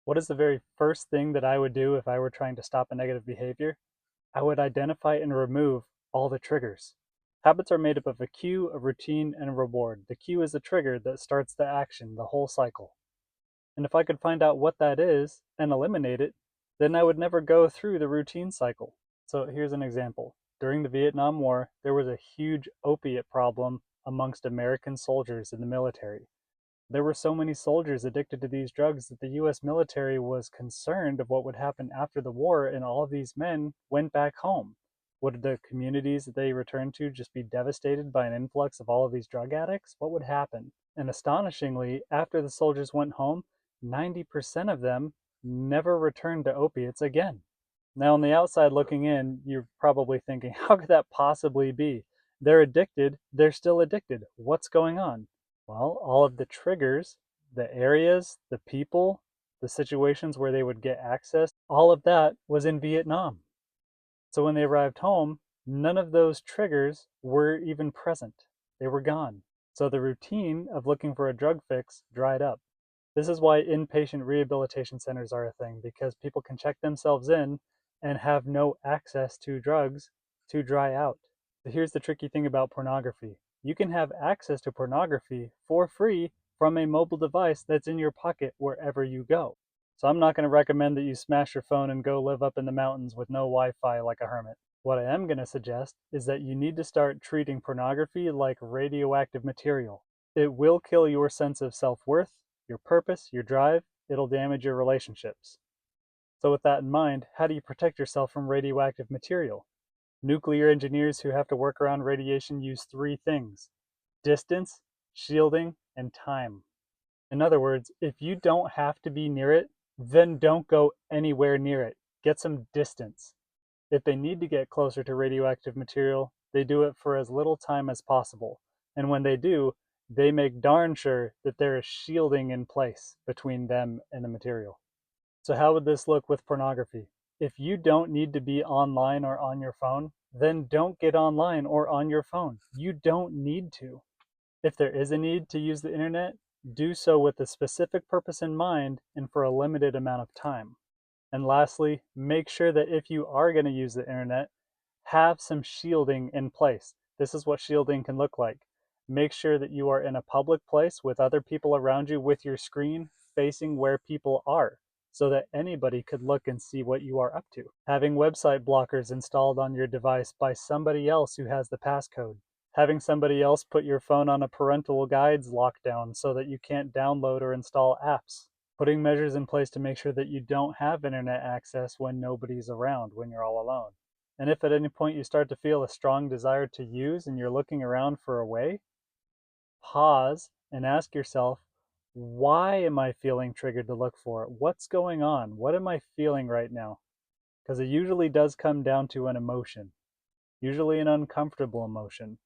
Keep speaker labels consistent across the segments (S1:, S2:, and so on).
S1: What is the very first thing that I would do if I were trying to stop a negative behavior? I would identify and remove all the triggers. Habits are made up of a cue, a routine, and a reward. The cue is the trigger that starts the action, the whole cycle. And if I could find out what that is and eliminate it, then I would never go through the routine cycle. So here's an example. During the Vietnam War, there was a huge opiate problem amongst American soldiers in the military. There were so many soldiers addicted to these drugs that the US military was concerned of what would happen after the war, and all of these men went back home. Would the communities that they returned to just be devastated by an influx of all of these drug addicts? What would happen? And astonishingly, after the soldiers went home, 90% of them never returned to opiates again. Now, on the outside looking in, you're probably thinking, how could that possibly be? They're addicted, they're still addicted. What's going on? Well, all of the triggers, the areas, the people, the situations where they would get access, all of that was in Vietnam. So when they arrived home, none of those triggers were even present. They were gone. So the routine of looking for a drug fix dried up. This is why inpatient rehabilitation centers are a thing, because people can check themselves in and have no access to drugs to dry out. But here's the tricky thing about pornography. You can have access to pornography for free from a mobile device that's in your pocket wherever you go. So I'm not going to recommend that you smash your phone and go live up in the mountains with no Wi-Fi like a hermit. What I am going to suggest is that you need to start treating pornography like radioactive material. It will kill your sense of self-worth, your purpose, your drive. It'll damage your relationships. So with that in mind, how do you protect yourself from radioactive material? Nuclear engineers who have to work around radiation use three things: distance, shielding, and time. In other words, if you don't have to be near it, then don't go anywhere near it. Get some distance. If they need to get closer to radioactive material, they do it for as little time as possible. And when they do, they make darn sure that there is shielding in place between them and the material. So, how would this look with pornography? If you don't need to be online or on your phone, then don't get online or on your phone. You don't need to. If there is a need to use the internet, do so with a specific purpose in mind and for a limited amount of time. And lastly, make sure that if you are going to use the internet, have some shielding in place. This is what shielding can look like. Make sure that you are in a public place with other people around you with your screen facing where people are so that anybody could look and see what you are up to. Having website blockers installed on your device by somebody else who has the passcode. Having somebody else put your phone on a parental guides lockdown so that you can't download or install apps. Putting measures in place to make sure that you don't have internet access when nobody's around, when you're all alone. And if at any point you start to feel a strong desire to use and you're looking around for a way, pause and ask yourself, why am I feeling triggered to look for it? What's going on? What am I feeling right now? Because it usually does come down to an emotion, usually an uncomfortable emotion,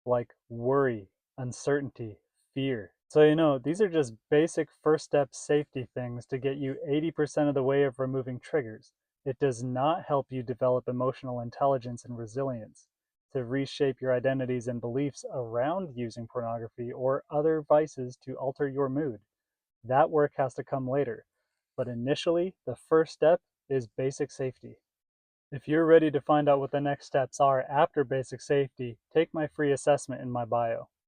S1: like worry, uncertainty, fear. So, these are just basic first step safety things to get you 80% of the way of removing triggers. It does not help you develop emotional intelligence and resilience to reshape your identities and beliefs around using pornography or other vices to alter your mood. That work has to come later. But initially, the first step is basic safety. If you're ready to find out what the next steps are after basic safety, take my free assessment in my bio.